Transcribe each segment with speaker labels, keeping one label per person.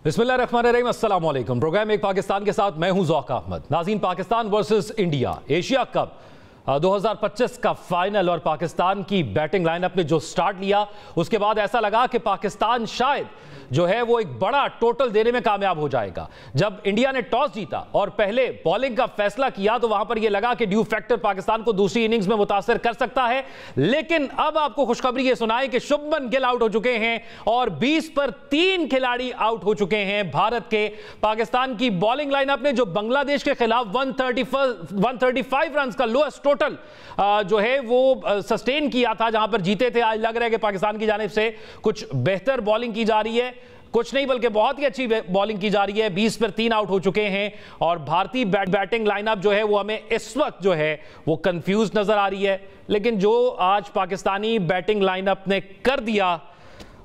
Speaker 1: बिस्मिल्लाहिर्रहमानिर्रहीम, अस्सलाम वालेकुम। प्रोग्राम एक पाकिस्तान के साथ मैं हूं ज़ौक अहमद। नाज़रीन, Pakistan versus India Asia cup 2025 का फाइनल और पाकिस्तान की बैटिंग लाइनअप ने जो स्टार्ट लिया, उसके बाद ऐसा लगा कि पाकिस्तान शायद जो है वो एक बड़ा टोटल देने में कामयाब हो जाएगा। जब इंडिया ने टॉस जीता और पहले बॉलिंग का फैसला किया तो वहां पर यह लगा कि ड्यू फैक्टर पाकिस्तान को दूसरी इनिंग्स में मुतासर कर सकता है, लेकिन अब आपको खुशखबरी यह सुनाए कि शुभमन गिल आउट हो चुके हैं और 20 पर 3 खिलाड़ी आउट हो चुके हैं भारत के। पाकिस्तान की बॉलिंग लाइनअप ने जो बांग्लादेश के खिलाफ 135 रन का लोएस्ट टोटल जो है वो सस्टेन किया था, जहां पर जीते थे, आज लग रहा है कि पाकिस्तान की जानिब से कुछ बेहतर बॉलिंग की जा रही है। कुछ नहीं बल्कि बहुत ही अच्छी बॉलिंग की जा रही है। 20 पर 3 आउट हो चुके हैं और भारतीय बैटिंग लाइनअप जो है वो हमें इस वक्त जो है वो कंफ्यूज नजर आ रही है। लेकिन जो आज पाकिस्तानी बैटिंग लाइनअप ने कर दिया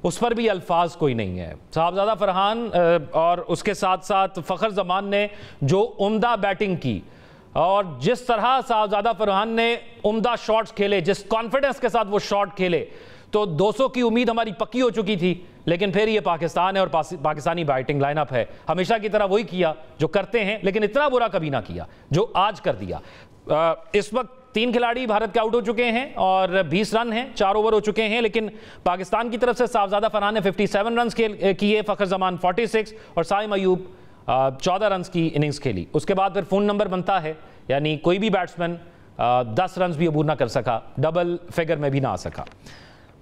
Speaker 1: उस पर भी अल्फाज कोई नहीं है। साहबजादा फरहान और उसके साथ साथ फ़खर जमान ने जो उम्दा बैटिंग की और जिस तरह साहबजादा फरहान ने उम्दा शॉट्स खेले, जिस कॉन्फिडेंस के साथ वो शॉट खेले, तो 200 की उम्मीद हमारी पक्की हो चुकी थी। लेकिन फिर ये पाकिस्तान है और पाकिस्तानी बैटिंग लाइनअप है, हमेशा की तरह वही किया जो करते हैं, लेकिन इतना बुरा कभी ना किया जो आज कर दिया। इस वक्त 3 खिलाड़ी भारत के आउट हो चुके हैं और 20 रन हैं, 4 ओवर हो चुके हैं। लेकिन पाकिस्तान की तरफ से साहबजादा फरहान ने 57 रन किए, फ़खर जमान 46 और साइम अयूब 14 रन की इनिंग्स खेली। उसके बाद फिर फोन नंबर बनता है, यानी कोई भी बैट्समैन 10 रन भी अबूर ना कर सका, डबल फिगर में भी ना आ सका।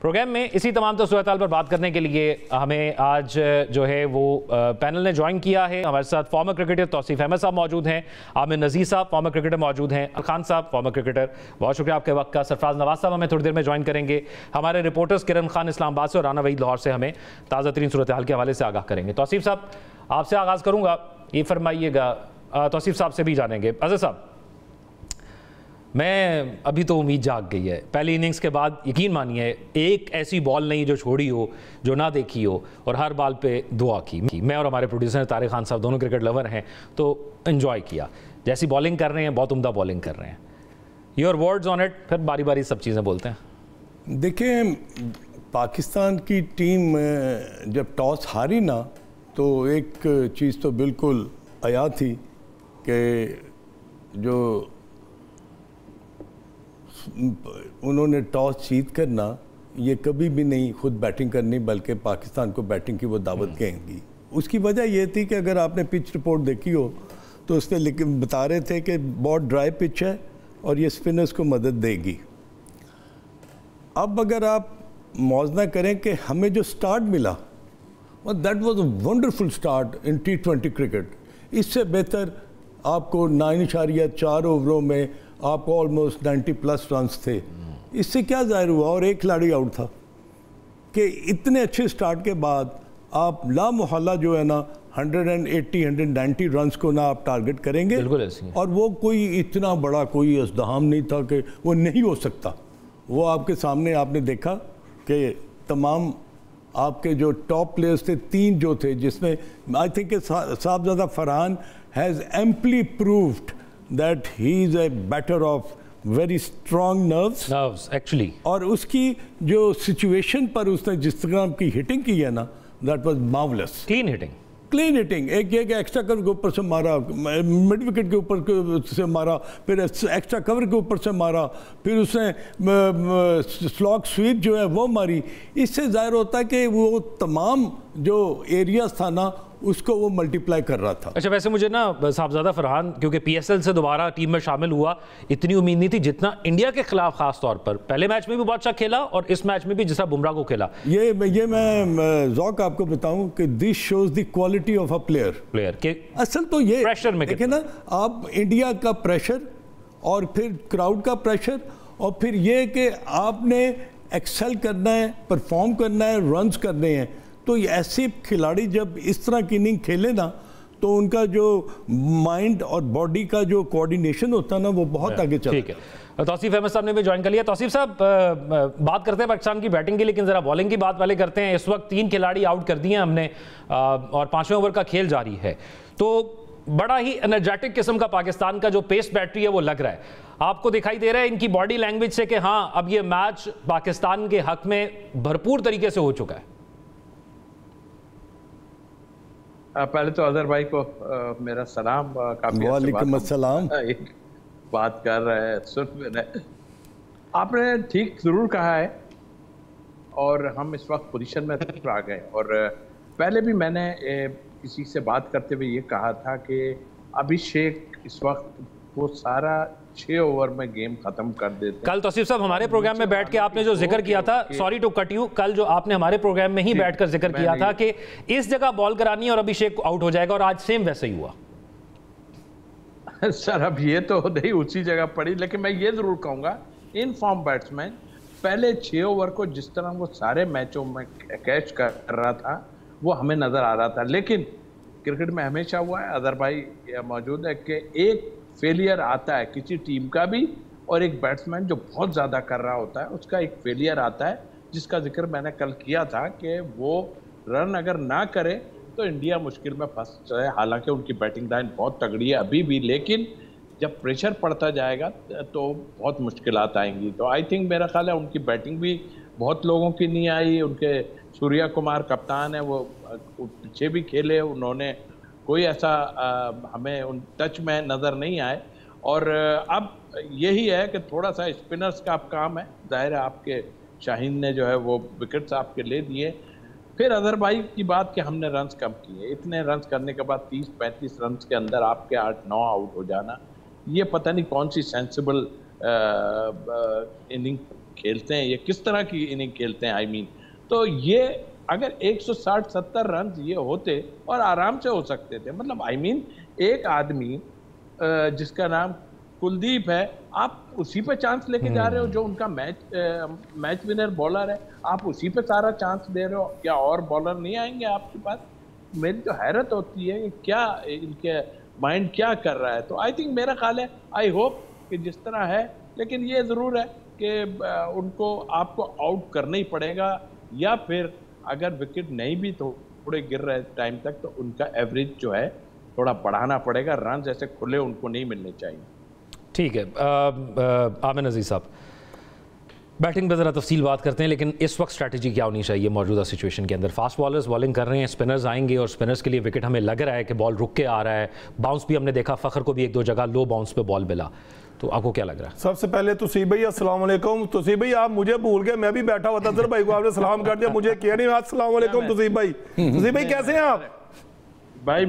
Speaker 1: प्रोग्राम में इसी तमाम तो सूरत हाल पर बात करने के लिए हमें आज जो है वो पैनल ने ज्वाइन किया है। हमारे साथ फॉर्मर क्रिकेटर तौसीफ अहमद साहब मौजूद हैं, आमिर नज़ीर साहब फॉर्मर क्रिकेटर मौजूद हैं, खान साहब फॉर्मर क्रिकेटर, बहुत शुक्रिया आपके वक्त का। सरफराज नवाज साहब हमें थोड़ी देर में ज्वाइन करेंगे। हमारे रिपोर्टर्स किरण खान इस्लामाबाद से और राना वहीद लाहौर से हमें ताज़ा तरीन सूरत हाल के हवाले से आगाह करेंगे। तौसीफ साहब, आपसे आगाज़ करूँगा, ये फरमाइएगा, तौसीफ साहब से भी जानेंगे। अज़हर साहब, मैं अभी तो उम्मीद जाग गई है। पहली इनिंग्स के बाद यकीन मानिए एक ऐसी बॉल नहीं जो छोड़ी हो, जो ना देखी हो, और हर बॉल पे दुआ की। मैं और हमारे प्रोड्यूसर तारिक खान साहब दोनों क्रिकेट लवर हैं तो एंजॉय किया। जैसी बॉलिंग कर रहे हैं, बहुत उम्दा बॉलिंग कर रहे हैं। योर वर्ड्स ऑन इट, फिर बारी बारी सब चीज़ें बोलते हैं।
Speaker 2: देखिए, पाकिस्तान की टीम जब टॉस हारी ना, तो एक चीज़ तो बिल्कुल आया थी कि जो उन्होंने टॉस जीत कर ना, ये कभी भी नहीं खुद बैटिंग करनी बल्कि पाकिस्तान को बैटिंग की वो दावत देंगी। उसकी वजह ये थी कि अगर आपने पिच रिपोर्ट देखी हो तो उसमें बता रहे थे कि बहुत ड्राई पिच है और ये स्पिनर्स को मदद देगी। अब अगर आप मौजना करें कि हमें जो स्टार्ट मिला, that was a wonderful start in T20 cricket. इससे बेहतर आपको 9.4 ओवरों में आपको ऑलमोस्ट 90+ रन्स थे। इससे क्या जाहिर हुआ, और एक खिलाड़ी आउट था, कि इतने अच्छे स्टार्ट के बाद आप ला मोहल्ला जो है ना 180-190 रन्स को ना आप टारगेट करेंगे, और वो कोई इतना बड़ा कोई इज़्दिहाम नहीं था कि वो नहीं हो सकता। वो आपके सामने आपने देखा कि तमाम आपके जो टॉप प्लेयर्स थे, 3 जो थे, जिसमें I think Sahibzada Farhan has amply proved that he is a batter of very strong nerves
Speaker 1: actually,
Speaker 2: और उसकी जो सिचुएशन पर उसने जिस तरह की हिटिंग की है ना, that was marvelous,
Speaker 1: clean hitting।
Speaker 2: एक ये एक्स्ट्रा कवर के ऊपर से मारा, मिड विकेट के ऊपर से मारा, फिर एक्स्ट्रा कवर के ऊपर से मारा, फिर उसने स्लॉग स्वीप जो है वो मारी। इससे जाहिर होता है कि वो तमाम जो एरियाज था ना उसको वो मल्टीप्लाई कर रहा था।
Speaker 1: अच्छा, वैसे मुझे ना साहबजादा फरहान क्योंकि PSL से दोबारा टीम में शामिल हुआ, इतनी उम्मीद नहीं थी जितना इंडिया के खिलाफ खास तौर पर। पहले मैच में भी बहुत अच्छा खेला और इस मैच में भी जिस तरह बुमराह को खेला।
Speaker 2: ये मैं ज़ौक आपको बताऊं कि this shows the quality of a player के असल तो ये
Speaker 1: प्रेशर में
Speaker 2: देखिए ना, आप इंडिया का प्रेशर और फिर क्राउड का प्रेशर, और फिर ये कि आपने एक्सेल करना है, परफॉर्म करना है, रन्स करने हैं। तो ऐसे खिलाड़ी जब इस तरह की इनिंग खेले ना, तो उनका जो माइंड और बॉडी का जो कोऑर्डिनेशन होता है ना, वो बहुत आगे चलता है।
Speaker 1: ठीक है, तौसीफ अहमद साहब ने भी ज्वाइन कर लिया। तौसीफ साहब, बात करते हैं पाकिस्तान की बैटिंग की, लेकिन ज़रा बॉलिंग की बात पहले करते हैं। इस वक्त 3 खिलाड़ी आउट कर दिए हमने और 5वें ओवर का खेल जारी है, तो बड़ा ही एनर्जेटिक किस्म का पाकिस्तान का जो पेस बैटरी है वो लग रहा है। आपको दिखाई दे रहा है इनकी बॉडी लैंग्वेज से कि हाँ, अब ये मैच पाकिस्तान के हक में भरपूर तरीके से हो चुका है।
Speaker 3: पहले तो अजहर भाई को मेरा सलाम। काफी
Speaker 2: वालेकुम अस्सलाम।
Speaker 3: एक बात कर रहे हैं, सुन मैंने, आपने ठीक जरूर कहा है और हम इस वक्त पोजीशन में आ गए। और पहले भी मैंने किसी से बात करते हुए ये कहा था कि अभिषेक इस वक्त वो सारा 6 ओवर में गेम खत्म कर देते।
Speaker 1: कल तौसीफ साहब हमारे प्रोग्राम में बैठ के आपने जो जिक्र किया था, सॉरी टू कट यू, कल जो आपने हमारे प्रोग्राम में ही बैठकर जिक्र किया था कि इस जगह बॉल करानी और अभिषेक आउट हो जाएगा, और आज सेम वैसे ही हुआ।
Speaker 3: सर अब ये तो नहीं उसी जगह पड़ी, लेकिन मैं ये जरूर कहूंगा इन फॉर्म बैट्समैन पहले 6 ओवर को जिस तरह वो सारे मैचों में कैच कर रहा था वो हमें नजर आ रहा था। लेकिन क्रिकेट में हमेशा हुआ है, अदर भाई मौजूद है, कि एक फेलियर आता है किसी टीम का भी, और एक बैट्समैन जो बहुत ज़्यादा कर रहा होता है उसका एक फेलियर आता है, जिसका जिक्र मैंने कल किया था कि वो रन अगर ना करे तो इंडिया मुश्किल में फंस जाए। हालांकि उनकी बैटिंग लाइन बहुत तगड़ी है अभी भी, लेकिन जब प्रेशर पड़ता जाएगा तो बहुत मुश्किलात आएंगी। तो आई थिंक मेरा ख्याल है उनकी बैटिंग भी बहुत लोगों की नहीं आई। उनके सूर्या कुमार कप्तान है, वो पीछे भी खेले, उन्होंने कोई ऐसा हमें उन टच में नज़र नहीं आए। और अब यही है कि थोड़ा सा स्पिनर्स का अब काम है। जाहिर है आपके शाहीन ने जो है वो विकेट्स आपके ले दिए। फिर अजहर भाई की बात कि हमने रन्स कम किए, इतने रन्स करने के बाद 30-35 रन्स के अंदर आपके 8-9 आउट हो जाना, ये पता नहीं कौन सी सेंसिबल इनिंग खेलते हैं, ये किस तरह की इनिंग खेलते हैं। आई मीन तो ये अगर 160-70 रन ये होते और आराम से हो सकते थे। मतलब आई मीन एक आदमी जिसका नाम कुलदीप है, आप उसी पे चांस लेके जा रहे हो, जो उनका मैच विनर बॉलर है, आप उसी पे सारा चांस दे रहे हो। क्या और बॉलर नहीं आएंगे आपके पास? मेरी तो हैरत होती है कि क्या इनके माइंड क्या कर रहा है। तो आई थिंक मेरा ख्याल है, आई होप कि जिस तरह है, लेकिन ये ज़रूर है कि उनको आपको आउट करना ही पड़ेगा, या फिर अगर विकेट नहीं भी थोड़े गिर रहे टाइम तक तो उनका एवरेज जो है थोड़ा बढ़ाना पड़ेगा। रन जैसे खुले उनको नहीं मिलने चाहिए।
Speaker 1: ठीक है, आमिर अजीज साहब, बैटिंग पर ज़रा तफसील बात करते हैं, लेकिन इस वक्त स्ट्रैटेजी क्या होनी चाहिए मौजूदा सिचुएशन के अंदर? फास्ट बॉलर्स बॉलिंग कर रहे हैं, स्पिनर्स आएंगे और स्पिनर्स के लिए विकेट हमें लग रहा है कि बॉल रुक के आ रहा है। बाउंस भी हमने देखा, फ़खर को भी 1-2 जगह लो बाउंस पे बॉल मिला, तो आपको क्या लग रहा है?
Speaker 4: सबसे पहले तौसीफ भाई अस्सलाम वालेकुम। तौसीफ भाई आप मुझे भूल गए, मैं भी बैठा हुआ था, अजहर भाई को आपने सलाम कर दिया, मुझे किया नहीं। अस्सलाम वालेकुम तौसीफ भाई। तौसीफ भाई कैसे हैं आप?
Speaker 3: भाई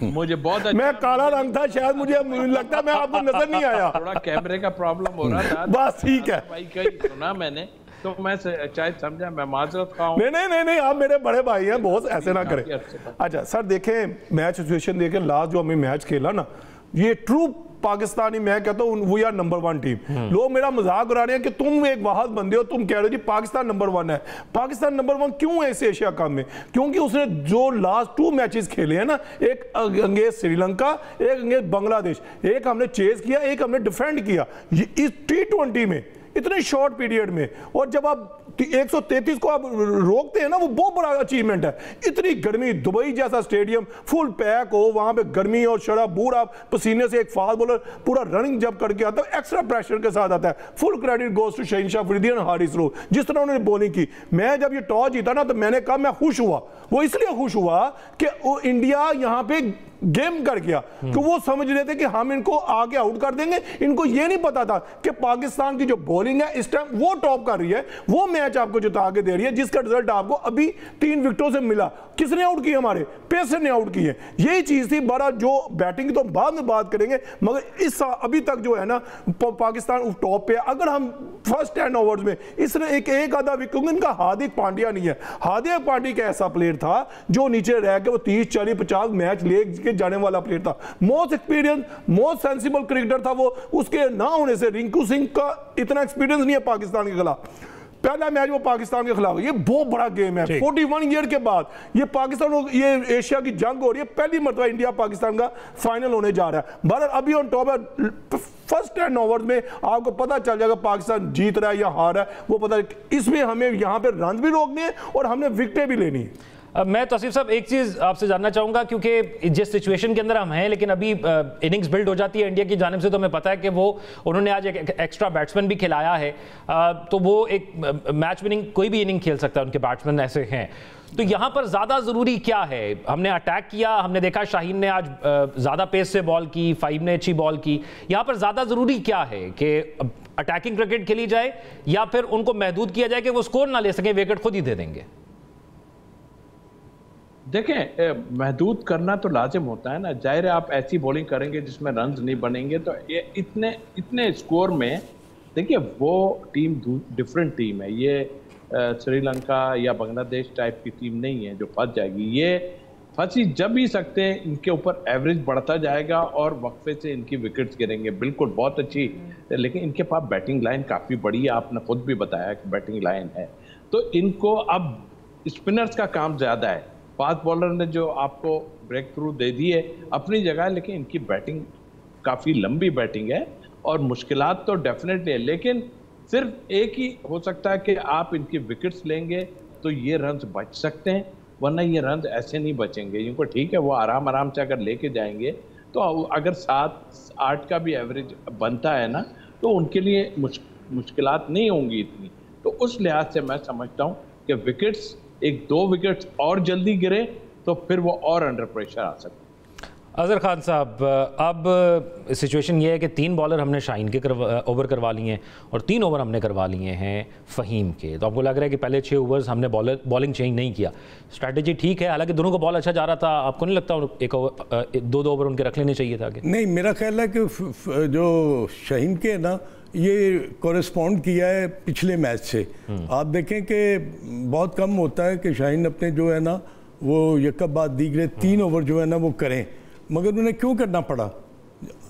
Speaker 3: मुझे बहुत अच्छा,
Speaker 4: मैं काला रंग था, शायद मुझे लगता है मैं आपको नजर नहीं आया,
Speaker 3: थोड़ा कैमरे का प्रॉब्लम हो रहा था।
Speaker 4: बस ठीक है
Speaker 3: भाई कहीं सुना मैंने तो मैं शायद समझा, मैं माजरत खाऊं।
Speaker 4: नहीं, आप मेरे बड़े भाई हैं, बहुत ऐसे ना करें। अच्छा सर देखें, मैच सिचुएशन देखें, लास्ट जो हमें मैच खेला ना, ये ट्रू पाकिस्तानी, मैं कहता हूँ वी आर नंबर 1 टीम। लोग मेरा मजाक उड़ा रहे हैं कि तुम एक वाहद बंदे हो, तुम कह रहे हो जी पाकिस्तान नंबर 1 है। पाकिस्तान नंबर 1 क्यों है इस एशिया कप में? क्योंकि उसने जो लास्ट 2 मैचेस खेले हैं ना, एक अंगेज श्रीलंका, एक अंगेज बांग्लादेश, एक हमने चेज किया, एक हमने डिफेंड किया इस T20 में, इतने शॉर्ट पीरियड में। और जब आप 133 को आप रोकते हैं ना, वो बहुत बड़ा अचीवमेंट है। इतनी गर्मी, दुबई जैसा स्टेडियम फुल पैक हो, वहां पे गर्मी और शराब बूढ़ा पसीने से एक फास्ट बॉलर पूरा रनिंग जब करके आता है, एक्स्ट्रा प्रेशर के साथ आता है। Full credit goes to Shaheen Shah Afridi और हारिस रऊफ, जिस तरह उन्होंने बॉलिंग की। मैं जब ये टॉस जीता ना, तो मैंने कहा मैं खुश हुआ। वो इसलिए खुश हुआ कि वो इंडिया यहां पे गेम कर गया, तो वो समझ रहे थे कि हम इनको आगे आउट कर देंगे। इनको ये नहीं पता था कि पाकिस्तान की जो बॉलिंग है इस टाइम वो टॉप कर रही है, वो मैच आपको जिता के दे रही है, जिसका रिजल्ट आपको अभी 3 विकेटों से मिला। किसने आउट किए? हमारे पेसर ने आउट किए। यही चीज थी। बड़ा जो बैटिंग तो बाद में बात करेंगे, मगर इस अभी तक जो है ना पाकिस्तान टॉप पे। अगर हम फर्स्ट 10 ओवर्स में इसने एक आधा विकेट, इनका हार्दिक पांड्या नहीं है। हार्दिक पांड्या का ऐसा प्लेयर था जो नीचे रह के वो 30-40-50 मैच ले जाने वाला प्लेयर था। Most experience, most sensible cricketer था वो। उसके ना होने से रिंकू सिंह का इतना एक्सपीरियंस नहीं है पाकिस्तान के खिलाफ। पहला मैच वो पाकिस्तान के खिलाफ, ये बहुत बड़ा गेम है। 41 ईयर के बाद ये पाकिस्तान, ये एशिया की जंग हो रही है, पहली मरतबा इंडिया पाकिस्तान का फाइनल होने जा रहा है। भारत अभी ऑन टॉप है। फर्स्ट 10 ओवर्स में आपको पता चल जाएगा पाकिस्तान जीत रहा है या हार रहा है, वो पता है। इसमें हमें यहाँ पे रन भी रोकने हैं और हमने विकेटें भी लेनी है।
Speaker 1: मैं तौसीफ साहब एक चीज़ आपसे जानना चाहूँगा, क्योंकि जिस सिचुएशन के अंदर हम हैं, लेकिन अभी इनिंग्स बिल्ड हो जाती है इंडिया की जानिब से, तो हमें पता है कि वो उन्होंने आज एक एक्स्ट्रा बैट्समैन भी खिलाया है, तो वो एक मैच विनिंग कोई भी इनिंग खेल सकता है, उनके बैट्समैन ऐसे हैं। तो यहाँ पर ज़्यादा ज़रूरी क्या है? हमने अटैक किया, हमने देखा शाहीन ने आज ज़्यादा पेस से बॉल की, फ़हीम ने अच्छी बॉल की, यहाँ पर ज़्यादा ज़रूरी क्या है कि अटैकिंग क्रिकेट खेली जाए या फिर उनको महदूद किया जाए कि वो स्कोर ना ले सकें, विकेट खुद ही दे देंगे?
Speaker 3: देखें, महदूद करना तो लाजिम होता है ना। जाहिर है आप ऐसी बॉलिंग करेंगे जिसमें रन्स नहीं बनेंगे, तो ये इतने स्कोर में, देखिए वो टीम डिफरेंट टीम है, ये श्रीलंका या बांग्लादेश टाइप की टीम नहीं है जो फंस जाएगी। ये फंसी जब ही सकते हैं, इनके ऊपर एवरेज बढ़ता जाएगा और वक्फे से इनकी विकेट्स गिरेंगे। बिल्कुल बहुत अच्छी, लेकिन इनके पास बैटिंग लाइन काफ़ी बड़ी है, आपने खुद भी बताया कि बैटिंग लाइन है, तो इनको अब स्पिनर्स का काम ज़्यादा है। फास्ट बॉलर ने जो आपको ब्रेक थ्रू दे दी है अपनी जगह, लेकिन इनकी बैटिंग काफ़ी लंबी बैटिंग है और मुश्किलात तो डेफिनेटली है, लेकिन सिर्फ एक ही हो सकता है कि आप इनकी विकेट्स लेंगे तो ये रन्स बच सकते हैं, वरना ये रन्स ऐसे नहीं बचेंगे। इनको ठीक है, वो आराम से अगर लेके जाएंगे तो अगर 7-8 का भी एवरेज बनता है ना, तो उनके लिए मुश्किलात नहीं होंगी इतनी। तो उस लिहाज से मैं समझता हूँ कि विकेट्स 1-2 विकेट्स और जल्दी गिरे तो फिर वो और अंडर प्रेशर आ सकते हैं।
Speaker 1: अजहर खान साहब, अब सिचुएशन ये है कि 3 बॉलर हमने शाहीन के ओवर करवा लिए हैं और 3 ओवर हमने करवा लिए हैं फ़हीम के। तो आपको लग रहा है कि पहले 6 ओवर्स हमने बॉलिंग चेंज नहीं किया, स्ट्रैटेजी ठीक है, हालांकि दोनों को बॉल अच्छा जा रहा था, आपको नहीं लगता 1-2 ओवर उनके रख लेने चाहिए था?
Speaker 2: नहीं, मेरा ख्याल है कि जो शाहीन के ना, ये कॉरेस्पॉन्ड किया है पिछले मैच से। आप देखें कि बहुत कम होता है कि शाहीन अपने जो है ना वो यकब बाद दीगरे 3 ओवर जो है ना वो करें, मगर उन्हें क्यों करना पड़ा?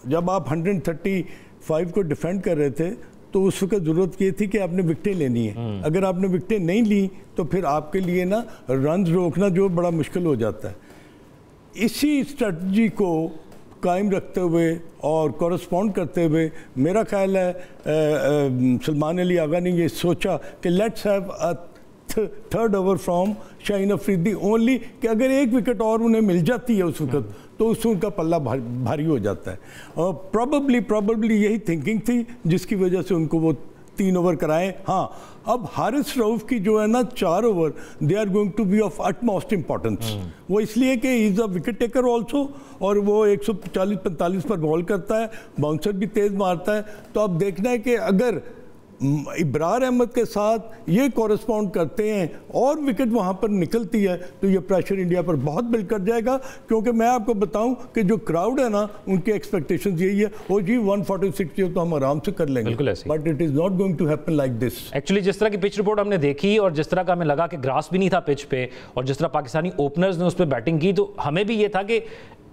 Speaker 2: जब आप 135 को डिफेंड कर रहे थे तो उस वक्त ज़रूरत ये थी कि आपने विकटें लेनी है। अगर आपने विकटें नहीं ली तो फिर आपके लिए ना रन रोकना जो बड़ा मुश्किल हो जाता है। इसी स्ट्रेटजी को कायम रखते हुए और कॉरेस्पॉन्ड करते हुए मेरा ख्याल है सलमान अली आगा ने ये सोचा कि let's have a third over from Shaheen Afridi only, कि अगर एक विकेट और उन्हें मिल जाती है उस वक्त तो उससे उनका पल्ला भारी हो जाता है। और प्रॉबली यही थिंकिंग थी जिसकी वजह से उनको वो 3 ओवर कराएं। हाँ, अब हारिस रऊफ की जो है ना 4 over, they are going to be of utmost importance. वो इसलिए कि is a wicket taker also, और वो 140-45 पर बॉल करता है, बाउंसर भी तेज़ मारता है। तो अब देखना है कि अगर इब्रार अहमद के साथ ये कॉरेस्पॉन्ड करते हैं और विकेट वहाँ पर निकलती है तो ये प्रेशर इंडिया पर बहुत बिल्ड कर जाएगा। क्योंकि मैं आपको बताऊं कि जो क्राउड है ना, उनके एक्सपेक्टेशंस यही है, ओ जी 140-60 तो हम आराम से कर लेंगे, but it is not going to happen like this.
Speaker 1: Actually जिस तरह की पिच रिपोर्ट हमने देखी और जिस तरह का हमें लगा कि ग्रास भी नहीं था पिच पे, और जिस तरह पाकिस्तानी ओपनर्स ने उस पर बैटिंग की, तो हमें भी ये था कि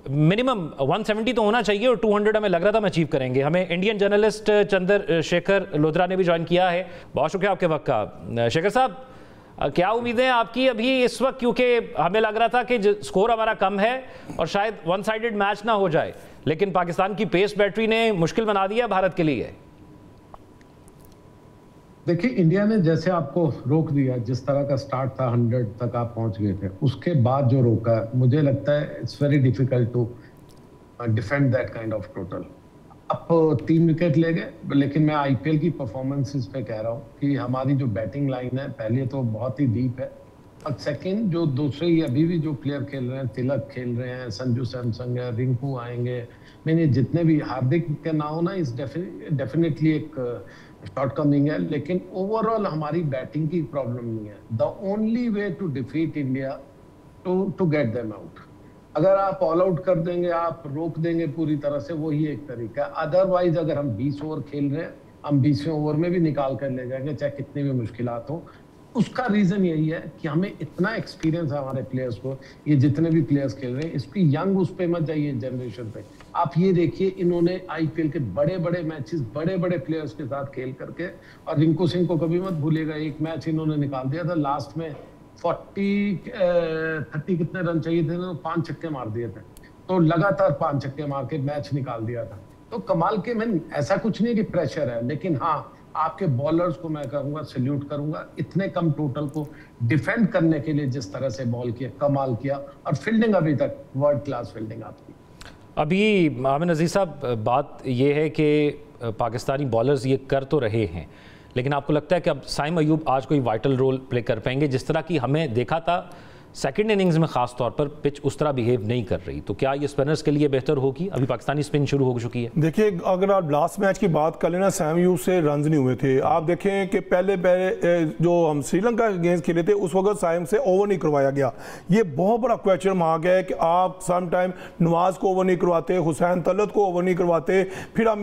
Speaker 1: मिनिमम 170 तो होना चाहिए और 200 हमें लग रहा था हम अचीव करेंगे। हमें इंडियन जर्नलिस्ट चंद्रशेखर लोधरा ने भी ज्वाइन किया है, बहुत शुक्रिया आपके वक्त का। शेखर साहब, क्या उम्मीदें हैं आपकी अभी इस वक्त, क्योंकि हमें लग रहा था कि स्कोर हमारा कम है और शायद 1 साइडेड मैच ना हो जाए, लेकिन पाकिस्तान की पेस बैटरी ने मुश्किल बना दिया भारत के लिए।
Speaker 5: देखिए, इंडिया ने जैसे आपको रोक दिया, जिस तरह का स्टार्ट था 100 तक आप पहुंच गए थे, उसके बाद जो रोका, मुझे लगता है it's very difficult to defend that kind of total. अब 3 विकेट ले गए, लेकिन मैं आईपीएल की परफॉर्मेंसेस पे कह रहा हूँ कि हमारी जो बैटिंग लाइन है पहले तो बहुत ही डीप है, और सेकंड जो दूसरे ही अभी भी जो प्लेयर खेल रहे हैं, तिलक खेल रहे हैं, संजू सैमसंग है, रिंकू आएंगे, मैंने जितने भी, हार्दिक के ना होना इस डेफिनेटली एक शॉर्टकमिंग है, लेकिन ओवरऑल हमारी बैटिंग की प्रॉब्लम नहीं है। The only way to defeat India to get them out, अगर आप ऑल आउट कर देंगे, आप रोक देंगे पूरी तरह से, वही एक तरीका है। अदरवाइज अगर हम 20 ओवर खेल रहे हैं, हम 20वें ओवर में भी निकाल कर ले जाएंगे, चाहे कितनी भी मुश्किलात हो। उसका रीजन यही है कि हमें इतना एक्सपीरियंस है हमारे प्लेयर्स को, ये जितने भी प्लेयर्स खेल रहे हैं, इसकी यंग उस पे मत जाइए जनरेशन पे। आप ये देखिए, इन्होंने आईपीएल के बड़े बड़े मैचेस बड़े बड़े प्लेयर्स के साथ खेल करके, और रिंकू सिंह को कभी मत भूलिएगा, एक मैच इन्होंने निकाल दिया था लास्ट में, 30 कितने रन चाहिए थे, 5 छक्के मार दिए थे, तो लगातार 5 छक्के मार के मैच निकाल दिया था। तो कमाल के, मैं ऐसा कुछ नहीं कि प्रेशर है, लेकिन हाँ आपके बॉलर्स को मैं कहूंगा सैल्यूट करूंगा, इतने कम टोटल को डिफेंड करने के लिए जिस तरह से बॉल किया, कमाल किया। और फील्डिंग अभी तक वर्ल्ड क्लास फील्डिंग आपकी।
Speaker 1: अभी आमिर नज़ीर साहब, बात ये है कि पाकिस्तानी बॉलर्स ये कर तो रहे हैं, लेकिन आपको लगता है कि अब साइम अयूब आज कोई वाइटल रोल प्ले कर पाएंगे? जिस तरह की हमें देखा था सेकंड इनिंग्स में खास तौर पर पिच उस तरह बिहेव नहीं कर रही, तो क्या ये स्पिनर्स के लिए बेहतर होगी? अभी पाकिस्तानी स्पिन शुरू हो चुकी है।
Speaker 4: देखिए, अगर आप लास्ट मैच की बात कर लेना, साइम अयूब से रन्स नहीं हुए थे। आप देखें कि पहले जो हम श्रीलंका के अगेंस्ट खेले थे उस वक्त साइम से ओवर नहीं करवाया गया। ये बहुत बड़ा क्वेश्चन मार्क है कि आप सम टाइम नवाज को ओवर नहीं करवाते, हुसैन तलत को ओवर नहीं करवाते, फिर आप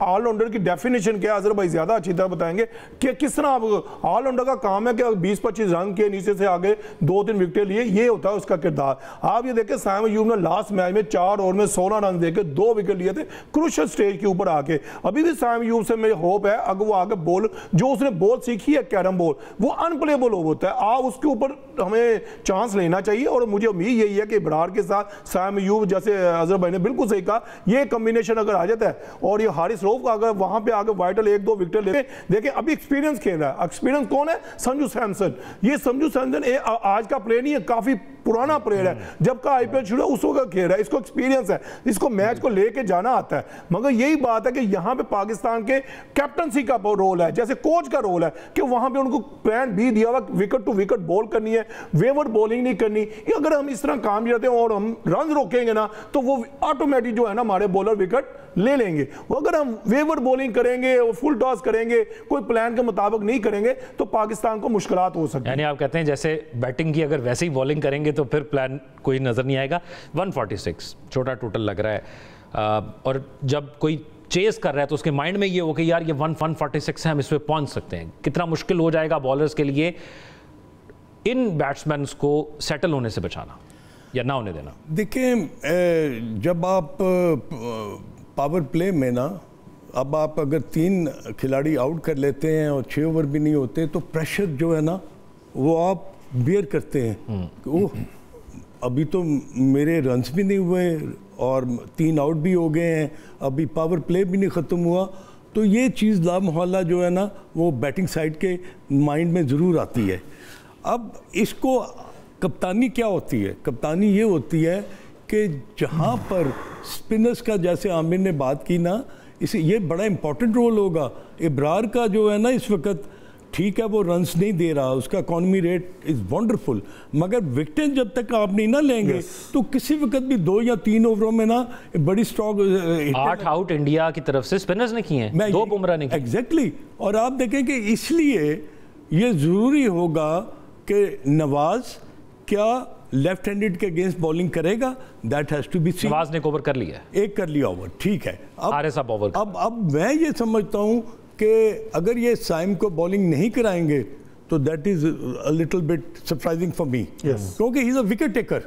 Speaker 4: ऑलराउंडर की डेफिनेशन क्या है, अजहर भाई ज़्यादा अच्छी तरह बताएंगे कि किस तरह आप ऑलराउंडर का काम है कि 20-25 रन के नीचे से आगे 2-3 विकेट ये होता है उसका किरदार। आप ये देखें, साइम अयूब ने लास्ट मैच में 4 ओवर में 16 रन देके 2 विकेट लिए थे क्रूशियल स्टेज के ऊपर आके। अभी भी साइम अयूब से मेरी होप है, अगर वो आगे बॉल जो उसने बॉल सीखी है कैरम बॉल, वो अनप्लेबल होता है। आप उसके ऊपर हमें चांस लेना चाहिए और मुझे उम्मीद यही है कि इब्रार के साथ साइम अयूब, जैसे अजहर भाई ने बिल्कुल सही कहा, ये कॉम्बिनेशन अगर आ जाता है और ये हारिस रऊफ का अगर वहां पे आगे वाइटल 1-2 विकेट लेते, देखिए अभी एक्सपीरियंस खेल रहा है। एक्सपीरियंस कौन है? संजू सैमसन। ये संजू सैमसन आज का प्लेयर नहीं है, काफी पुराना प्लेयर है। जब का आईपीएल शुरू उस वक्त खेल रहा है, इसको एक्सपीरियंस है, इसको मैच को लेके जाना आता है। मगर यही बात है कि यहाँ पे पाकिस्तान के कैप्टनसी का रोल है, जैसे कोच का रोल है कि वहां पे उनको प्लान भी दिया हुआ, विकेट टू विकेट बॉल करनी है, वेवर बॉलिंग नहीं करनी। अगर हम इस तरह काम करते हैं और हम रन रोकेंगे ना, तो वो ऑटोमेटिक जो है ना हमारे बॉलर विकेट ले लेंगे। अगर हम वेवर बॉलिंग करेंगे और फुल टॉस करेंगे, कोई प्लान के मुताबिक नहीं करेंगे, तो पाकिस्तान को मुश्किलात हो सकती है।
Speaker 1: यानी आप कहते हैं जैसे बैटिंग की अगर वैसे ही बॉलिंग करेंगे तो फिर प्लान कोई नज़र नहीं आएगा। 146 छोटा टोटल लग रहा है, और जब कोई चेस कर रहा है तो उसके माइंड में ये हो कि यार ये 146 है, हम इस पे पहुंच सकते हैं। कितना मुश्किल हो जाएगा बॉलर्स के लिए इन बैट्समैन को सेटल होने से बचाना या ना होने देना।
Speaker 2: देखिए, जब आप पावर प्ले में ना, अब आप अगर 3 खिलाड़ी आउट कर लेते हैं और 6 ओवर भी नहीं होते, तो प्रेशर जो है ना वो आप बियर करते हैं। ओह, अभी तो मेरे रन्स भी नहीं हुए और 3 आउट भी हो गए हैं, अभी पावर प्ले भी नहीं ख़त्म हुआ। तो ये चीज़ लामहला जो है ना वो बैटिंग साइड के माइंड में ज़रूर आती है। अब इसको कप्तानी क्या होती है? कप्तानी ये होती है कि जहाँ पर स्पिनर्स का, जैसे आमिर ने बात की ना, इसे ये बड़ा इंपॉर्टेंट रोल होगा। इब्रार का जो है ना इस वक्त ठीक है, वो रन्स नहीं दे रहा, उसका इकॉनमी रेट इज़ वंडरफुल, मगर विकेट जब तक आप नहीं ना लेंगे तो किसी वक्त भी 2 या 3 ओवरों में ना बड़ी स्ट्रॉन्ग
Speaker 1: 8 आउट इंडिया की तरफ से स्पिनर्स ने किए हैं, 2 बुमराह ने किए।
Speaker 2: एग्जैक्टली। और आप देखें कि इसलिए ये ज़रूरी होगा कि नवाज क्या लेफ्ट हैंडेड के अगेंस्ट बॉलिंग करेगा, that has to be seen.
Speaker 1: Nawaz ने ओवर कर लिया,
Speaker 2: एक कर लिया ओवर, ठीक है। अब मैं ये समझता हूं कि अगर ये साइम को बॉलिंग नहीं कराएंगे तो that is a little bit surprising for me, क्योंकि he is a wicket taker.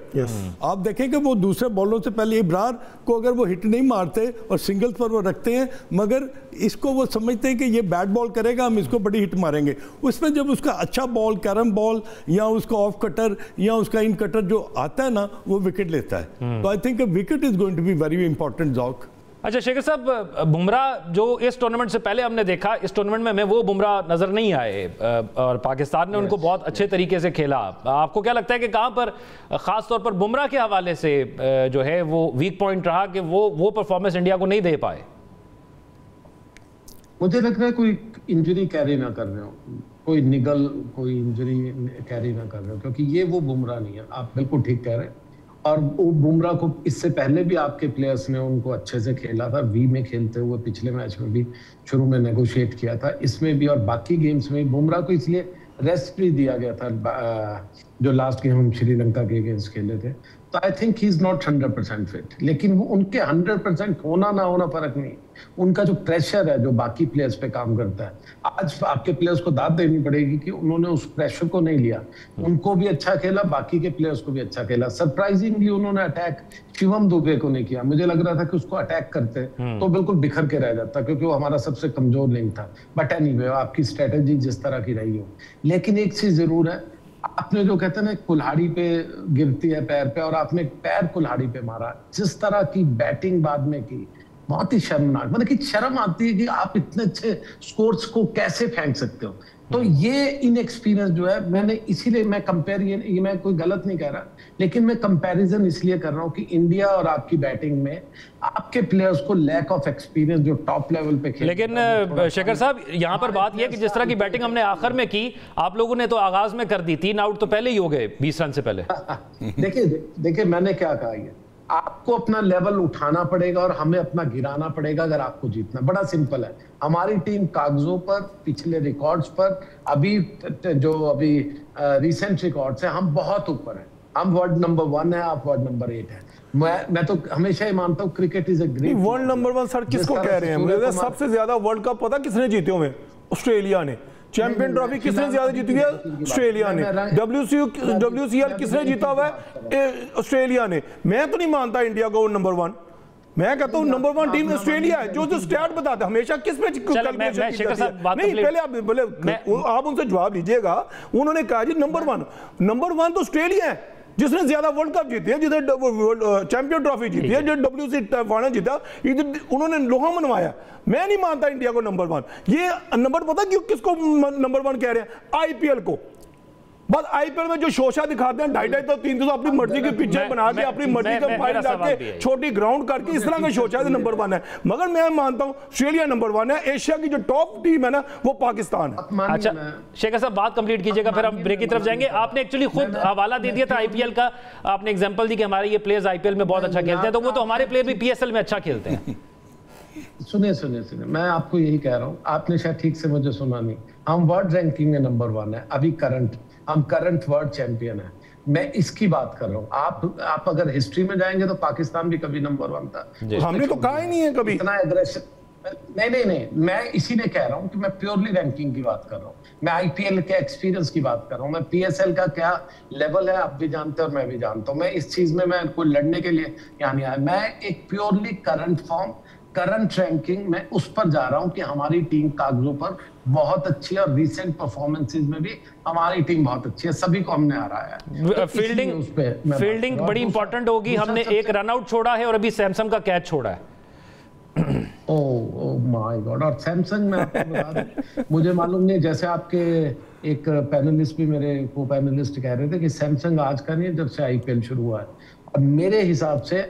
Speaker 2: आप देखें कि वो दूसरे बॉलरों से पहले इब्रार को अगर वो हिट नहीं मारते और सिंगल्स पर वो रखते हैं, मगर इसको वो समझते हैं कि ये बैट बॉल करेगा, हम इसको बड़ी हिट मारेंगे। उसमें जब उसका अच्छा बॉल, कैरम बॉल या उसका ऑफ कटर या उसका इन कटर जो आता है ना, वो विकेट लेता है। तो I think wicket is going to be very important jock.
Speaker 1: अच्छा शेखर साहब, बुमराह जो इस टूर्नामेंट से पहले हमने देखा, इस टूर्नामेंट में हमें वो बुमराह नजर नहीं आए और पाकिस्तान ने उनको बहुत अच्छे तरीके से खेला। आपको क्या लगता है कि कहां पर खास तौर पर बुमराह के हवाले से जो है वो वीक पॉइंट रहा कि वो परफॉर्मेंस इंडिया को नहीं दे पाए?
Speaker 5: मुझे लग रहा है कोई इंजरी कैरी ना कर रहे हो, कोई निगल, कोई इंजरी कैरी ना कर रहे हो, क्योंकि ये वो बुमराह नहीं है। आप बिल्कुल ठीक कह रहे हैं। और वो बुमराह को इससे पहले भी आपके प्लेयर्स ने उनको अच्छे से खेला था, वी में खेलते हुए पिछले मैच में भी शुरू में नेगोशिएट किया था, इसमें भी और बाकी गेम्स में बुमराह को इसलिए रेस्ट भी दिया गया था जो लास्ट गेम हम श्रीलंका के अगेंस्ट खेले थे। तो I think he is not 100% fit, लेकिन वो उनके 100% होना ना होना फर्क नहीं, उनका जो प्रेशर है जो बाकी प्लेयर्स पे काम करता है, आज आपके प्लेयर्स को दाद देनी पड़ेगी कि उन्होंने उस प्रेशर को नहीं लिया, उनको भी अच्छा खेला, बाकी के प्लेयर्स को भी अच्छा खेला। सरप्राइजिंगली उन्होंने अटैक शिवम दुबे को नहीं किया। मुझे लग रहा था कि उसको अटैक करते तो बिल्कुल बिखर के रह जाता, क्योंकि वो हमारा सबसे कमजोर लिंक था। बट एनीवे, आपकी स्ट्रेटेजी जिस तरह की रही हो, लेकिन एक चीज जरूर है, आपने जो कहते हैं ना कुल्हाड़ी पे गिरती है पैर पे, और आपने पैर कुल्हाड़ी पे मारा। जिस तरह की बैटिंग बाद में की, बहुत ही शर्मनाक, मतलब कि शर्म आती है कि आप इतने अच्छे स्कोर्स को कैसे फेंक सकते हो। तो ये इनएक्सपीरियंस जो है, मैंने इसीलिए मैं कंपेयर, ये मैं कोई गलत नहीं कह रहा, लेकिन मैं कंपैरिजन इसलिए कर रहा हूँ कि इंडिया और आपकी बैटिंग में आपके प्लेयर्स को लैक ऑफ एक्सपीरियंस जो टॉप लेवल पे खेलते।
Speaker 1: लेकिन शेखर साहब यहाँ पर बात यह है कि जिस तरह की बैटिंग हमने आखिर में की, आप लोगों ने तो आगाज में कर दी, 3 आउट तो पहले ही हो गए 20 रन से पहले।
Speaker 5: देखिए मैंने क्या कहा, ये आपको अपना लेवल उठाना पड़ेगा और हमें अपना गिराना पड़ेगा अगर आपको जीतना। बड़ा सिंपल है। हमारी टीम कागजों पर, पिछले रिकॉर्ड्स पर, अभी रिसेंट रिकॉर्ड्स है, हम बहुत ऊपर हैं। हम वर्ल्ड नंबर 1 है, आप वर्ल्ड नंबर 8 है। मैं तो हमेशा ही मानता हूँ cricket is a great.
Speaker 4: World number 1 sir किसको कह रहे हैं? मुझे सबसे ज्यादा वर्ल्ड कप पता किसने जीते हुए? ऑस्ट्रेलिया ने। चैंपियन ट्रॉफी किसने ज्यादा जीती है? ऑस्ट्रेलिया ने। WCL किसने जीता हुआ है? ऑस्ट्रेलिया ने। मैं तो नहीं मानता इंडिया को नंबर 1। मैं कहता हूँ नंबर 1 टीम ऑस्ट्रेलिया है। जो स्टैट बताते हमेशा किस पे नहीं, पहले आप बोले, आप उनसे जवाब लीजिएगा। उन्होंने कहा जी नंबर 1 तो ऑस्ट्रेलिया है जिसने ज्यादा वर्ल्ड कप जीते हैं, जिसने चैंपियन ट्रॉफी जीती है, जो WC फाइनल जीता, उन्होंने लोहा मनवाया। मैं नहीं मानता इंडिया को नंबर 1। ये नंबर पता क्यों किसको नंबर 1 कह रहे हैं? IPL को। बस IPL में जो शोशा दिखाते हैं 2.5 तो 3 तो अपनी मर्जी की पिक्चर बना के, अपनी मर्जी का फाइल डालके, छोटी ग्राउंड करके, इस तरह का शोशा नंबर 1 है। मगर मैं मानता हूं ऑस्ट्रेलिया नंबर 1 है। एशिया की जो टॉप टीम है ना, वो पाकिस्तान है।
Speaker 1: अच्छा शेखर साहब, बात कंप्लीट कीजिएगा, फिर हम ब्रेक की तरफ जाएंगे। आपने एक्चुअली खुद हवाला दे दिया था IPL का, आपने एग्जांपल दी कि हमारे ये प्लेयर्स IPL में बहुत अच्छा खेलते हैं, तो वो तो हमारे प्लेयर भी PSL में अच्छा खेलते हैं।
Speaker 5: सुनिए, मैं आपको यही कह रहा हूँ, आपने शायद ठीक से मुझे सुना नहीं। हम वर्ल्ड रैंकिंग में नंबर 1 है अभी, हम करंट वर्ल्ड चैंपियन है। मैं इसकी बात कर रहा हूँ। आप अगर हिस्ट्री में जाएंगे तो पाकिस्तान भी कभी नंबर 1 था।
Speaker 4: हमने तो कहा ही नहीं है कभी
Speaker 5: इतना एग्रेसिव। नहीं, मैं इसीलिए कह रहा हूँ कि मैं प्योरली रैंकिंग की बात कर रहा हूँ। मैं IPL के एक्सपीरियंस की बात कर रहा हूँ। मैं PSL का क्या लेवल है आप भी जानते हैं और मैं भी जानता हूँ। मैं इस चीज में मैं कोई लड़ने के लिए यहाँ नहीं आया। मैं एक purely current form, current ranking में उस पर जा रहा हूं कि हमारी टीम कागजों पर बहुत अच्छी है और रिसेंट परफॉर्मेंसेस में भी हमारी टीम बहुत अच्छी है। सभी को हमने हराया है।
Speaker 1: फील्डिंग बड़ी इंपॉर्टेंट होगी। हमने एक रन आउट छोड़ा है और अभी सैमसंग का कैच छोड़ा है।
Speaker 5: Oh my God. और सैमसंग में आपको बता दूं, मुझे मालूम नहीं, जैसे आपके एक पैनलिस्ट भी, मेरे को पैनलिस्ट कह रहे थे कि सैमसंग आज का नहीं है, जब से IPL शुरू हुआ है। और मेरे हिसाब से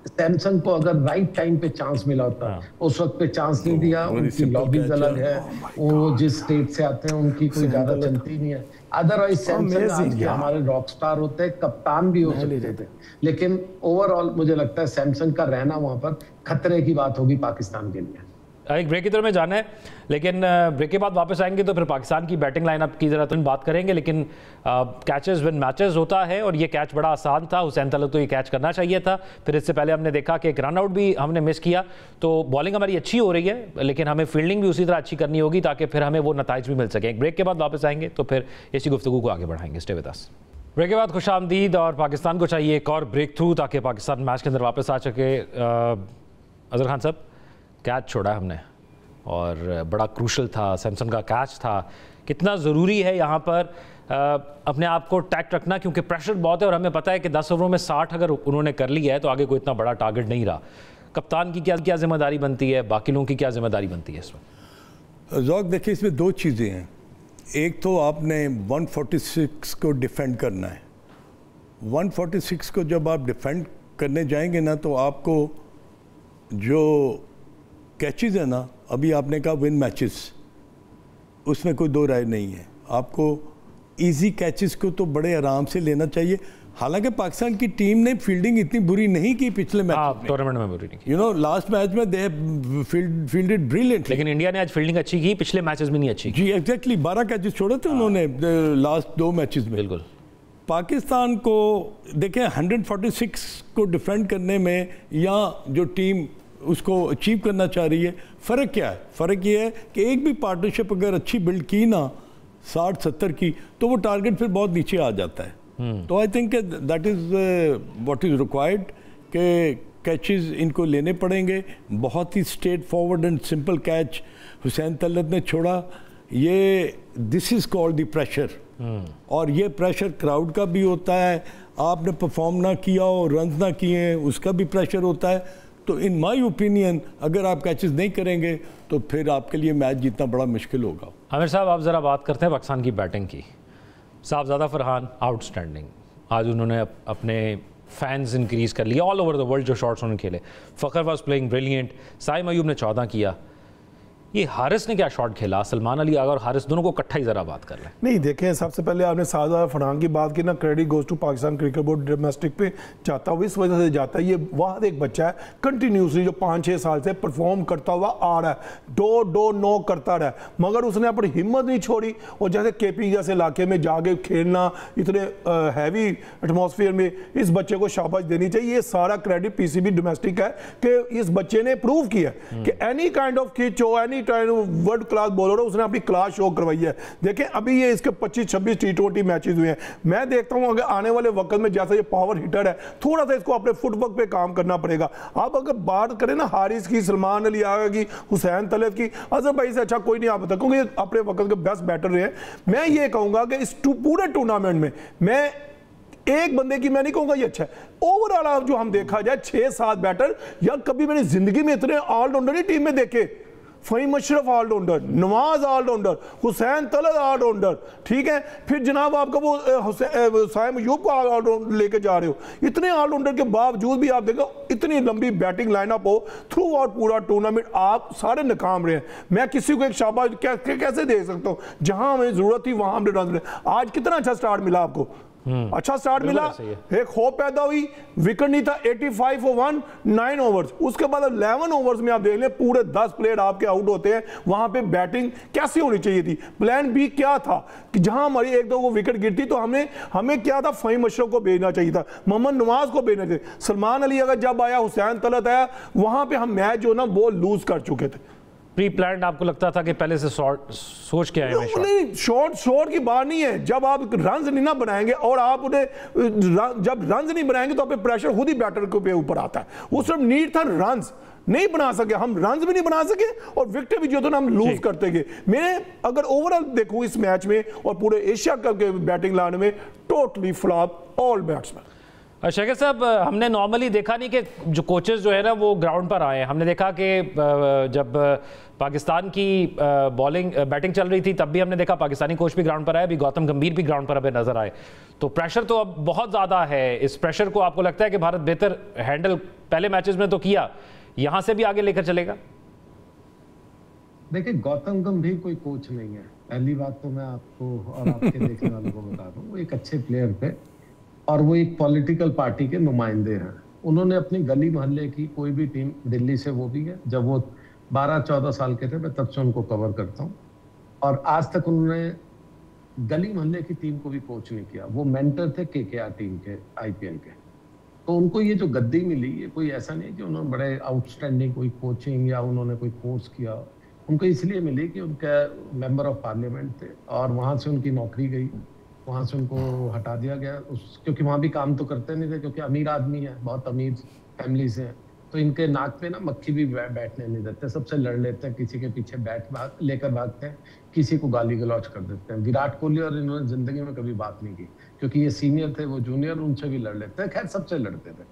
Speaker 5: सैमसंग को अगर राइट टाइम पे चांस मिला होता, उस वक्त पे चांस नहीं दिया। उनकी लॉबीज अलग है, वो जिस स्टेट से आते हैं उनकी कोई ज्यादा चलती नहीं है। अदरवाइज सैमसंग आज के हमारे रॉक स्टार होते, कप्तान भी हो सकते थे। लेकिन ओवरऑल मुझे लगता है सैमसंग का रहना वहां पर खतरे की बात होगी पाकिस्तान के लिए।
Speaker 1: एक ब्रेक की तरफ में जाना है, लेकिन ब्रेक के बाद वापस आएंगे तो फिर पाकिस्तान की बैटिंग लाइनअप की जरा बात करेंगे। लेकिन कैचेस विन मैचेस होता है और ये कैच बड़ा आसान था। हुसैन तलत तो ये कैच करना चाहिए था। फिर इससे पहले हमने देखा कि एक रन आउट भी हमने मिस किया। तो बॉलिंग हमारी अच्छी हो रही है, लेकिन हमें फील्डिंग भी उसी तरह अच्छी करनी होगी ताकि फिर हमें वो नताइज भी मिल सके। एक ब्रेक के बाद वापस आएंगे तो फिर इसी गुफ्तगू को आगे बढ़ाएंगे। Stay with us. ब्रेक के बाद खुशामदीद। और पाकिस्तान को चाहिए एक और ब्रेक थ्रू ताकि पाकिस्तान मैच के अंदर वापस आ सके। अजहर खान साहब, कैच छोड़ा हमने और बड़ा क्रूशल था, सैमसंग का कैच था। कितना ज़रूरी है यहाँ पर अपने आप को टैक्ट रखना, क्योंकि प्रेशर बहुत है और हमें पता है कि 10 ओवरों में 60 अगर उन्होंने कर लिया है तो आगे कोई इतना बड़ा टारगेट नहीं रहा। कप्तान की क्या जिम्मेदारी बनती है, बाकी लोगों की क्या जिम्मेदारी बनती है इस वक्त?
Speaker 2: ज़ौक देखिए, इसमें 2 चीज़ें हैं। एक तो आपने 146 को डिफेंड करना है। 146 को जब आप डिफेंड करने जाएंगे ना, तो आपको जो कैचेज़ है ना, अभी आपने कहा विन मैचेस, उसमें कोई 2 राय नहीं है। आपको इजी कैचेस को तो बड़े आराम से लेना चाहिए। हालांकि पाकिस्तान की टीम ने फील्डिंग इतनी बुरी नहीं की पिछले मैच
Speaker 1: टूर्नामेंट में बुरी नहीं की।
Speaker 2: यू नो, लास्ट मैच में दे फील्डेड ब्रिलियंटली।
Speaker 1: लेकिन इंडिया ने आज फील्डिंग अच्छी की, पिछले मैचेस में नहीं अच्छी की।
Speaker 2: जी एग्जैक्टली, 12 कैचेस छोड़े थे उन्होंने लास्ट 2 मैचेस में।
Speaker 1: बिल्कुल।
Speaker 2: पाकिस्तान को देखें, 146 को डिफेंड करने में या जो टीम उसको अचीव करना चाह रही है, फ़र्क क्या है? फ़र्क ये है कि एक भी पार्टनरशिप अगर अच्छी बिल्ड की ना 60-70 की, तो वो टारगेट फिर बहुत नीचे आ जाता है। तो I think that is what is required कि कैचेस इनको लेने पड़ेंगे। बहुत ही straight forward and simple catch Hussain Talat ने छोड़ा। ये this is called the pressure. और ये प्रेशर क्राउड का भी होता है। आपने परफॉर्म ना किया और रन ना किए, उसका भी प्रेशर होता है। तो इन माय ओपिनियन अगर आप कैचेस नहीं करेंगे तो फिर आपके लिए मैच जीतना बड़ा मुश्किल होगा।
Speaker 1: आमिर साहब, आप ज़रा बात करते हैं पाकिस्तान की बैटिंग की। साहबजादा फरहान आउटस्टैंडिंग, आज उन्होंने अपने फैंस इंक्रीज़ कर लिया ऑल ओवर द वर्ल्ड जो शॉट्स उन्होंने खेले। Fakhar was playing brilliant, Saim Ayub ने 14 किया। ये हारिस ने क्या शॉट खेला? सलमान अली आगा और हारिस दोनों को इकट्ठा ही ज़रा बात कर लें।
Speaker 4: नहीं देखें, सबसे पहले आपने सादा फरहान की बात की ना, credit goes to Pakistan cricket board domestic पे जाता हुआ इस वजह से जाता है, ये वाहद एक बच्चा है कंटिन्यूसली जो 5-6 साल से परफॉर्म करता हुआ आ रहा है, डो नो करता रहा है, मगर उसने अपनी हिम्मत नहीं छोड़ी। और जैसे केपी जैसे इलाके में जाके खेलना इतने हैवी एटमॉस्फेयर में, इस बच्चे को शाबाश देनी चाहिए। ये सारा क्रेडिट पीसीबी डोमेस्टिक है कि इस बच्चे ने प्रूव किया कि एनी काइंड ऑफ किच हो, एनी वर्ल्ड क्लास बॉलर हो, उसने अपनी क्लास शो करवाई है। देखें अभी ये इसके 25-26 T20 मैचेस हुए हैं। मैं देखता हूं अगर आने वाले वक्त में जैसा ये पावर हिटर है, थोड़ा सा इसको अपने फुटवर्क पे काम करना पड़ेगा। आप अगर बात करें ना हारिस की, सलमान अली आगा की, हुसैन तलत की, अजहर भाई से अच्छा कोई नहीं आप क्योंकि अपने वक्त के बेस्ट बैटर रहे हैं। मैं ये कहूंगा कि इस पूरे टूर्नामेंट में मैं एक बंदे की मैं नहीं कहूंगा ये अच्छा है, ओवरऑल जो हम देखा जाए 6-7 बैटर, या कभी मैंने जिंदगी में इतने ऑलराउंडर ही टीम में देखे। Faheem Ashraf allrounder, Nawaz allrounder, Hussain Talat allrounder, ठीक है, फिर जनाब आपका वो साइम अयूब को ऑलराउंडर लेके जा रहे हो। इतने ऑलराउंडर के बावजूद भी आप देखो इतनी लंबी बैटिंग लाइनअप हो थ्रू आउट पूरा टूर्नामेंट, आप सारे नाकाम रहे हैं। मैं किसी को एक शाबाश कैसे दे सकता हूँ? जहां हमें जरूरत थी वहां हमने रन। आज कितना अच्छा स्टार्ट मिला आपको, अच्छा स्टार्ट मिला, एक होप पैदा हुई, विकेट नहीं था, 85 for 1, 9 ओवर्स। उसके बाद 11 ओवर्स में आप देख लें पूरे 10 प्लेयर आपके आउट होते हैं। वहां पे बैटिंग कैसी होनी चाहिए थी? प्लान बी क्या था कि जहां हमारी 1-2 को विकेट गिरती तो हमें क्या था, फ़हीम अशरफ को भेजना चाहिए था, मोहम्मद नवाज को भेजना चाहिए, सलमान अली अगर जब आया, हुसैन तलत आया, वहां पर हम मैच जो ना वो लूज कर चुके थे।
Speaker 1: प्री प्लान आपको लगता था कि पहले से सोच के आए?
Speaker 4: नहीं, शॉट की बात नहीं है। जब आप रन्स नहीं ना बनाएंगे और आप उन्हें जब रन्स नहीं बनाएंगे तो आप प्रेशर खुद ही बैटर के ऊपर आता है। वो सिर्फ नीड था रन्स, नहीं बना सके हम, रन्स भी नहीं बना सके और विकेट भी जो था ना हम लूज करते गए। मैं अगर ओवरऑल देखूं इस मैच में और पूरे एशिया कप के बैटिंग लाइन में, totally flop all batsman.
Speaker 1: Shekhar साहब, हमने नॉर्मली देखा नहीं कि जो कोचेस जो है ना वो ग्राउंड पर आए। हमने देखा कि जब पाकिस्तान की बैटिंग चल रही थी तब भी हमने देखा पाकिस्तानी कोच भी ग्राउंड पर आए, अभी गौतम गंभीर भी ग्राउंड पर अभी नजर आए। तो प्रेशर तो अब बहुत ज़्यादा है। इस प्रेशर को आपको लगता है कि भारत बेहतर हैंडल पहले मैचेस में तो किया, यहाँ से भी आगे लेकर चलेगा?
Speaker 5: देखिए, गौतम गंभीर कोई कोच नहीं है, पहली बात तो मैं आपको और आपके देखने वालों को बता दूं। वो एक अच्छे प्लेयर थे और वो एक पॉलिटिकल पार्टी के नुमाइंदे हैं। उन्होंने अपनी गली मोहल्ले की कोई भी टीम, दिल्ली से वो भी है, जब वो 12-14 साल के थे मैं तब से उनको कवर करता हूँ, और आज तक उन्होंने गली मोहल्ले की टीम को भी कोच नहीं किया। वो मेंटर थे केकेआर टीम के, आईपीएल के। तो उनको ये जो गद्दी मिली, ये कोई ऐसा नहीं कि उन्होंने बड़े आउटस्टैंडिंग कोई कोचिंग या उन्होंने कोई कोर्स किया। उनको इसलिए मिली कि उनका मेंबर ऑफ पार्लियामेंट थे और वहाँ से उनकी नौकरी गई, वहाँ से उनको हटा दिया गया क्योंकि वहाँ भी काम तो करते नहीं थे, क्योंकि अमीर आदमी है, बहुत अमीर फैमिली से हैं, तो इनके नाक पे ना मक्खी भी बैठने नहीं देते, सबसे लड़ लेते हैं, किसी के पीछे लेकर भागते हैं, किसी को गाली गलौज कर देते हैं। विराट कोहली और इन्होंने जिंदगी में कभी बात नहीं की, क्योंकि ये सीनियर थे, वो जूनियर, उनसे भी लड़ लेते हैं, खैर सबसे लड़ते थे।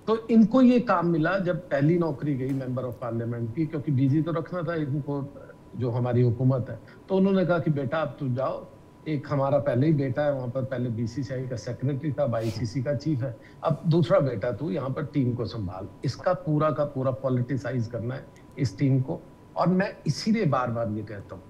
Speaker 5: तो इनको ये काम मिला जब पहली नौकरी गई मेंबर ऑफ पार्लियामेंट की, क्योंकि बिजी तो रखना था इनको जो हमारी हुकूमत है। तो उन्होंने कहा कि बेटा अब तू जाओ, एक हमारा पहले ही बेटा है वहां पर, पहले बीसीसीआई का सेक्रेटरी था, अब आईसीसी का चीफ है, अब दूसरा बेटा तू यहाँ पर टीम को संभाल, इसका पूरा का पूरा पॉलिटिसाइज करना है इस टीम को। और मैं इसीलिए बार बार ये कहता हूँ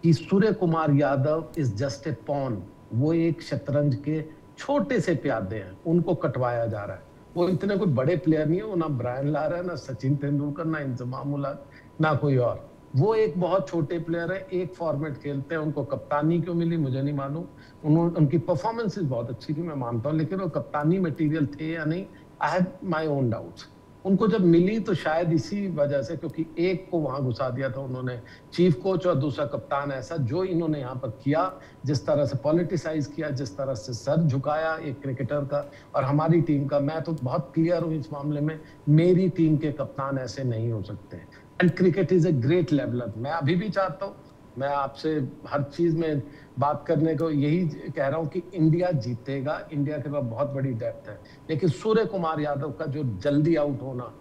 Speaker 5: कि Surya Kumar Yadav is just a pawn, वो एक शतरंज के छोटे से प्यादे हैं, उनको कटवाया जा रहा है। वो इतने कोई बड़े प्लेयर नहीं है, वो ना ब्रायन लारा है, ना सचिन तेंदुलकर, ना इंजमाम उल हक, ना कोई और। वो एक बहुत छोटे प्लेयर है, एक फॉर्मेट खेलते हैं। उनको कप्तानी क्यों मिली मुझे नहीं मालूम, उनकी परफॉर्मेंसेस बहुत अच्छी थी, मैं मानता हूँ, लेकिन वो कप्तानी मटेरियल थे या नहीं, I have my own doubts. उनको जब मिली तो शायद इसी वजह से, क्योंकि एक को वहां घुसा दिया था उन्होंने चीफ कोच और दूसरा कप्तान, ऐसा जो इन्होंने यहाँ पर किया, जिस तरह से पॉलिटिसाइज किया, जिस तरह से सर झुकाया एक क्रिकेटर का और हमारी टीम का। मैं तो बहुत क्लियर हूँ इस मामले में, मेरी टीम के कप्तान ऐसे नहीं हो सकते। And cricket is a great leveller. मैं अभी भी चाहता हूँ, मैं आपसे हर चीज में बात करने को यही कह रहा हूँ कि इंडिया जीतेगा, इंडिया के पास बहुत बड़ी डेप्थ है, लेकिन सूर्य कुमार यादव का जो जल्दी आउट होना,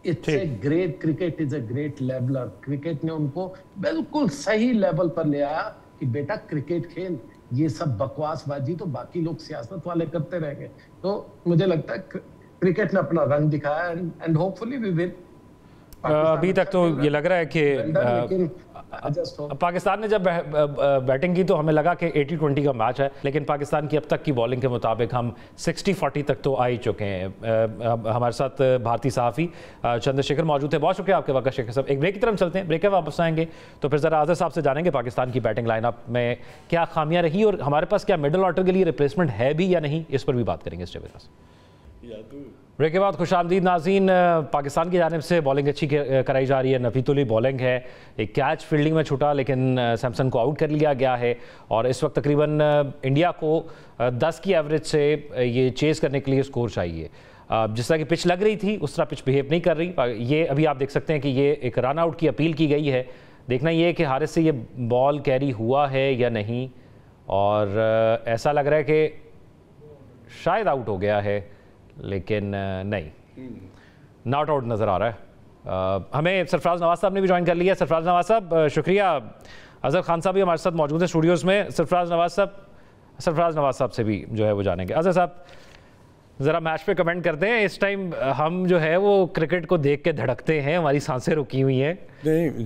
Speaker 5: it's a great cricket, is a great leveller. Cricket ने उनको बिल्कुल सही लेवल पर ले आया कि बेटा क्रिकेट खेल, ये सब बकवासबाजी तो बाकी लोग सियासत वाले करते रहेंगे। तो मुझे लगता है क्रिकेट ने अपना रंग दिखाया एंड होपफुली वी विल।
Speaker 1: अभी तक तो ये लग रहा है कि पाकिस्तान ने जब बैटिंग की तो हमें लगा कि 80-20 का मैच है, लेकिन पाकिस्तान की अब तक की बॉलिंग के मुताबिक हम 60-40 तक तो आ ही चुके हैं। हमारे साथ भारतीय सहाफ़ी चंद्रशेखर मौजूद थे। बहुत शुक्रिया आपके वक्त शेखर साहब। एक ब्रेक की तरफ चलते हैं, ब्रेक के वापस आएंगे तो फिर ज़रा आज़र साहब से जानेंगे पाकिस्तान की बैटिंग लाइनअप में क्या खामियाँ रही और हमारे पास क्या मिडल ऑर्डर के लिए रिप्लेसमेंट है भी या नहीं, इस पर भी बात करेंगे। Stay with us. ब्रेक के बाद खुशामदीद नाज़रीन। पाकिस्तान की जानिब से बॉलिंग अच्छी कराई जा रही है। नफीतुल्ली बॉलिंग है, एक कैच फील्डिंग में छूटा लेकिन सैमसन को आउट कर लिया गया है और इस वक्त तकरीबन इंडिया को 10 की एवरेज से ये चेज़ करने के लिए स्कोर चाहिए। जिस तरह की पिच लग रही थी उस तरह पिच बिहेव नहीं कर रही। ये अभी आप देख सकते हैं कि ये एक रन आउट की अपील की गई है। देखना ये है कि हारिस से ये बॉल कैरी हुआ है या नहीं, और ऐसा लग रहा है कि शायद आउट हो गया है, लेकिन नहीं, नॉट आउट नज़र आ रहा है। हमें सरफराज नवाज साहब ने भी ज्वाइन कर लिया। सरफराज नवाज साहब शुक्रिया। अजहर खान साहब भी हमारे साथ मौजूद हैं स्टूडियोज़ में। सरफराज नवाज साहब से भी जो है वो जानेंगे। अजहर साहब ज़रा मैच पे कमेंट करते हैं। इस टाइम हम जो है वो क्रिकेट को देख के धड़कते हैं, हमारी सांसें रुकी हुई हैं।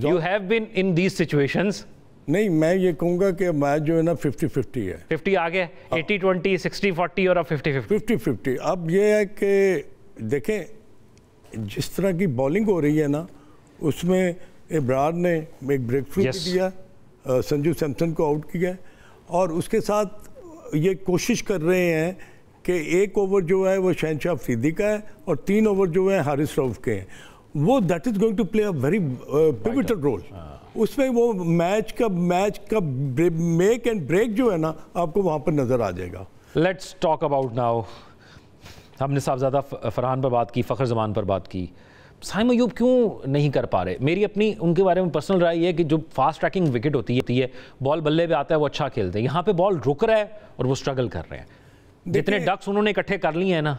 Speaker 1: You have been in these situations.
Speaker 2: नहीं, मैं ये कहूँगा कि मैच जो है ना 50-50 है।
Speaker 1: 50 आ गया, 80-20, 60-40 और अब 50-50।
Speaker 2: अब ये है कि देखें जिस तरह की बॉलिंग हो रही है ना, उसमें इब्रार ने एक ब्रेक थ्रू दिया, संजू सैमसन को आउट किया और उसके साथ ये कोशिश कर रहे हैं कि एक ओवर जो है वो शहनशाह अफरीदी का है और 3 ओवर जो है हारिस रऊफ के हैं। वो that is going to play a very pivotal role. उसमें वो मैच का मेक एंड ब्रेक जो है ना आपको वहाँ पर नज़र आ जाएगा।
Speaker 1: Let's talk about now. हमने साहबजादा फरहान पर बात की, फ़खर जमान पर बात की, साइम अयूब क्यों नहीं कर पा रहे? मेरी अपनी उनके बारे में पर्सनल राय है कि जो फास्ट ट्रैकिंग विकेट होती है, बॉल बल्ले पे आता है वो अच्छा खेलते हैं। यहाँ पे बॉल रुक रहा है और वो स्ट्रगल कर रहे हैं। जितने डक्स उन्होंने इकट्ठे कर लिए हैं ना,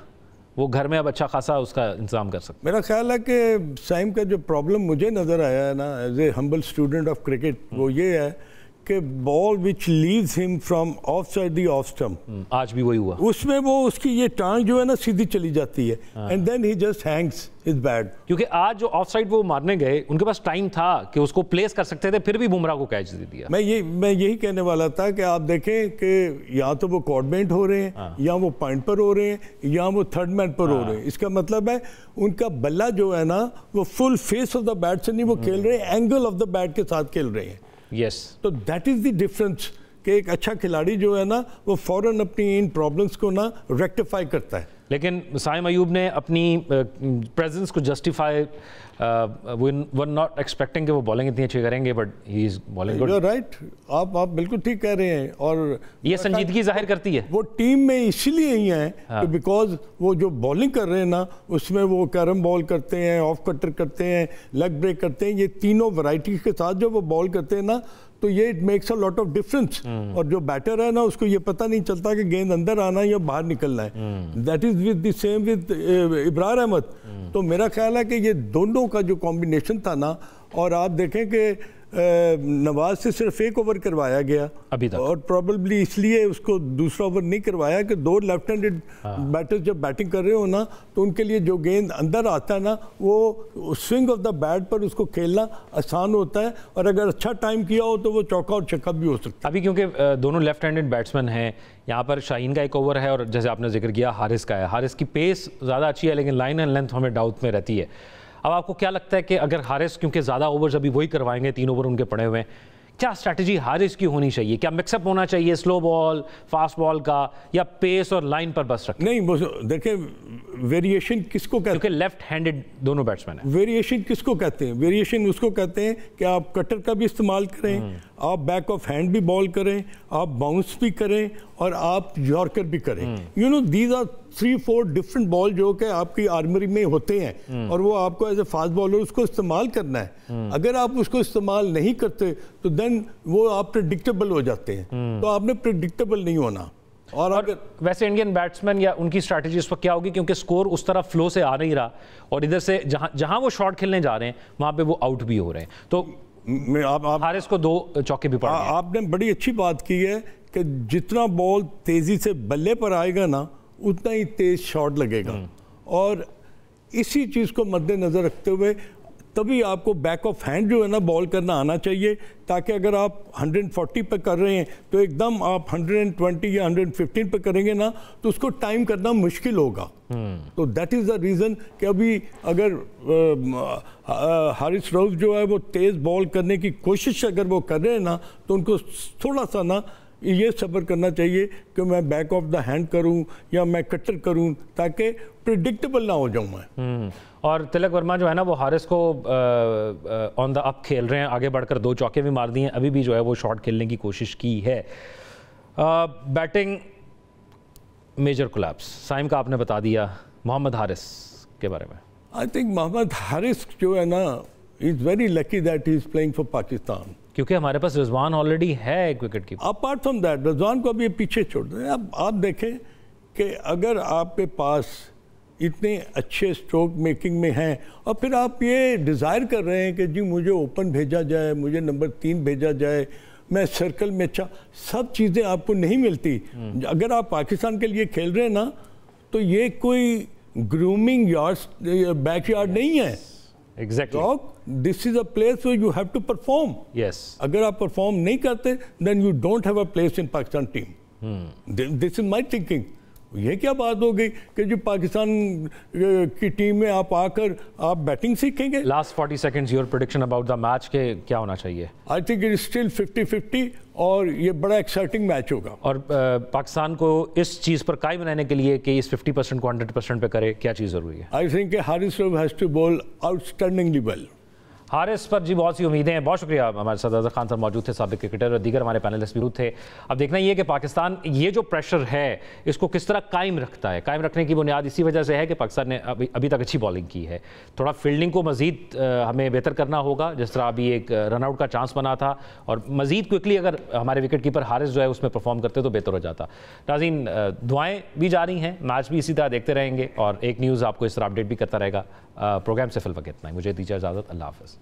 Speaker 1: वो घर में अब अच्छा खासा उसका इंतजाम कर सकते।
Speaker 2: मेरा ख्याल है कि साइम का जो प्रॉब्लम मुझे नज़र आया है ना as a humble student of cricket, वो ये है कि ball which leaves him from off side the off stump,
Speaker 1: आज भी वही हुआ,
Speaker 2: उसमें वो उसकी ये टांग जो है ना सीधी चली जाती है and then he just hangs is bad.
Speaker 1: क्योंकि आज जो ऑफ साइड वो मारने गए उनके पास टाइम था कि उसको प्लेस कर सकते थे, फिर भी बुमराह को कैच दे दिया।
Speaker 2: मैं यही कहने वाला था कि आप देखें कि या तो वो कॉर्डमेंट हो रहे हैं या वो पॉइंट पर हो रहे हैं या वो थर्ड मैन पर हो रहे हैं। इसका मतलब है उनका बल्ला जो है ना वो full face of the bat से नहीं वो खेल रहे हैं, एंगल ऑफ द बैट के साथ खेल रहे हैं।
Speaker 1: यस,
Speaker 2: तो दैट इज द डिफरेंस कि एक अच्छा खिलाड़ी जो है ना वो फौरन अपनी इन प्रॉब्लम्स को ना रेक्टिफाई करता है।
Speaker 1: लेकिन साइम अयूब ने अपनी प्रेजेंस को जस्टिफाई, वर नॉट एक्सपेक्टिंग कि वो बॉलिंग इतनी अच्छी करेंगे, but he is bowling good.
Speaker 2: Right, आप बिल्कुल ठीक कह रहे हैं। और
Speaker 1: ये संजीदगी जाहिर करती है।
Speaker 2: वो टीम में इसलिए ही हैं कि बिकॉज वो जो बॉलिंग कर रहे हैं ना उसमें वो कैरम बॉल करते हैं, ऑफ कटर करते हैं, लेग ब्रेक करते हैं, ये तीनों वैरायटीज के साथ जो वो बॉल करते हैं ना, तो ये it makes a lot of difference. और जो बैटर है ना उसको ये पता नहीं चलता कि गेंद अंदर आना है या बाहर निकलना है। That is with the same with Ibrar Ahmed. तो मेरा ख्याल है कि ये दोनों का जो कॉम्बिनेशन था ना, और आप देखें कि नवाज से सिर्फ 1 ओवर करवाया गया
Speaker 1: अभी तक, और
Speaker 2: प्रोबेबली इसलिए उसको दूसरा ओवर नहीं करवाया कि 2 लेफ्ट हैंडेड बैटर्स जब बैटिंग कर रहे हो ना तो उनके लिए जो गेंद अंदर आता है ना वो स्विंग ऑफ द बैट पर उसको खेलना आसान होता है, और अगर अच्छा टाइम किया हो तो वो चौका और छक्का भी हो सकता है।
Speaker 1: अभी क्योंकि दोनों लेफ्ट हैंडेड बैट्समैन हैं, यहाँ पर शाहीन का 1 ओवर है और जैसे आपने जिक्र किया हारिस का है। हारिस की पेस ज़्यादा अच्छी है लेकिन लाइन एंड लेंथ हमें डाउट में रहती है। अब आपको क्या लगता है कि अगर हारिस, क्योंकि ज़्यादा ओवर्स अभी वही करवाएंगे, 3 ओवर उनके पड़े हुए हैं, क्या स्ट्रैटेजी हारिस की होनी चाहिए? क्या मिक्सअप होना चाहिए स्लो बॉल फास्ट बॉल का, या पेस और लाइन पर बस रखें?
Speaker 2: नहीं, देखें वेरिएशन किसको कहते हैं,
Speaker 1: क्योंकि लेफ्ट हैंडेड दोनों बैट्समैन हैं।
Speaker 2: वेरिएशन किसको कहते हैं? वेरिएशन उसको कहते हैं कि आप कटर का भी इस्तेमाल करें, आप बैक ऑफ हैंड भी बॉल करें, आप बाउंस भी करें और आप यॉर्कर भी करें। You know these are 3-4 different ball जो कि आपकी आर्मरी में होते हैं और वो आपको एज ए फास्ट बॉलर उसको इस्तेमाल करना है। अगर आप उसको इस्तेमाल नहीं करते तो देन वो आप प्रेडिक्टेबल हो जाते हैं। तो आपने प्रेडिक्टेबल नहीं होना। और अगर
Speaker 1: वैसे इंडियन बैट्समैन या उनकी स्ट्रैटेजी इस वक्त क्या होगी, क्योंकि स्कोर उस तरफ फ्लो से आ नहीं रहा और इधर से जहां वो शॉट खेलने जा रहे हैं वहां पे वो आउट भी हो रहे हैं, तो हारिस को 2 चौके भी पड़ गए।
Speaker 2: आपने बड़ी अच्छी बात की है कि जितना बॉल तेजी से बल्ले पर आएगा ना उतना ही तेज शॉट लगेगा, और इसी चीज को मद्देनजर रखते हुए तभी आपको बैक ऑफ हैंड जो है ना बॉल करना आना चाहिए, ताकि अगर आप 140 पे कर रहे हैं तो एकदम आप 120 या 115 पे करेंगे ना तो उसको टाइम करना मुश्किल होगा। तो दैट इज़ द रीज़न कि अभी अगर हारिस रऊफ जो है वो तेज़ बॉल करने की कोशिश अगर वो कर रहे हैं ना तो उनको थोड़ा सा ना ये सब्र करना चाहिए कि मैं बैक ऑफ द हैंड करूं या मैं कटर करूं, ताकि प्रिडिक्टेबल ना हो जाऊं मैं।
Speaker 1: और तिलक वर्मा जो है ना वो हारिस को ऑन द अप खेल रहे हैं, आगे बढ़कर 2 चौके भी मार दिए हैं, अभी भी जो है वो शॉट खेलने की कोशिश की है। बैटिंग मेजर कोलैप्स, साइम का आपने बता दिया, मोहम्मद हारिस के बारे में।
Speaker 2: आई थिंक मोहम्मद हारिस जो है ना is very lucky that he is playing for Pakistan,
Speaker 1: क्योंकि हमारे पास रिजवान ऑलरेडी है एक wicket keeper.
Speaker 2: Apart from that Rizwan को अभी पीछे छोड़ दें। अब आप देखें कि अगर आपके पास इतने अच्छे स्ट्रोक मेकिंग में हैं और फिर आप ये डिज़ायर कर रहे हैं कि जी मुझे ओपन भेजा जाए, मुझे नंबर 3 भेजा जाए, मैं सर्कल में सब चीज़ें आपको नहीं मिलती। अगर आप पाकिस्तान के लिए खेल रहे हैं ना तो ये कोई ग्रूमिंग यार्ड बैकयार्ड नहीं है।
Speaker 1: Exactly,
Speaker 2: this is a place where you have to perform.
Speaker 1: Yes,
Speaker 2: अगर आप परफॉर्म नहीं करते then you don't have a place in Pakistan team. This is my thinking. ये क्या बात हो गई कि जो पाकिस्तान की टीम में आप आकर आप बैटिंग सीखेंगे।
Speaker 1: Last 40 seconds, your prediction about the match के क्या होना चाहिए?
Speaker 2: I think it is still 50-50 और ये बड़ा एक्साइटिंग मैच होगा।
Speaker 1: और पाकिस्तान को इस चीज़ पर कायम रहने के लिए कि इस 50% को 100% पे करे, क्या चीज़ ज़रूरी है?
Speaker 2: I think Haris Rauf has to bowl outstandingly well.
Speaker 1: Haris पर जी बहुत सी उम्मीदें हैं। बहुत शुक्रिया, हमारे साथ अजहर खान सर मौजूद थे, साबिक क्रिकेटर, और दीगर हमारे पैनलिस्ट भी मौजूद थे। अब देखना ये है कि पाकिस्तान ये जो प्रेशर है इसको किस तरह कायम रखता है। कायम रखने की बुनियाद इसी वजह से है कि पाकिस्तान ने अभी तक अच्छी बॉलिंग की है। थोड़ा फील्डिंग को मज़ीद हमें बेहतर करना होगा, जिस तरह अभी एक रनआउट का चांस बना था, और मज़ीद क्विकली अगर हमारे विकेट कीपर हारिस जो है उसमें परफॉर्म करते तो बेहतर हो जाता। नाज़रीन, दुआएँ भी जारी हैं, मैच भी इसी तरह देखते रहेंगे और एक न्यूज़ आपको इस तरह अपडेट भी करता रहेगा। प्रोग्राम से फिल वक्त इतना ही, मुझे दीजिए इजाज़त, अल्लाह हाफ़िज़।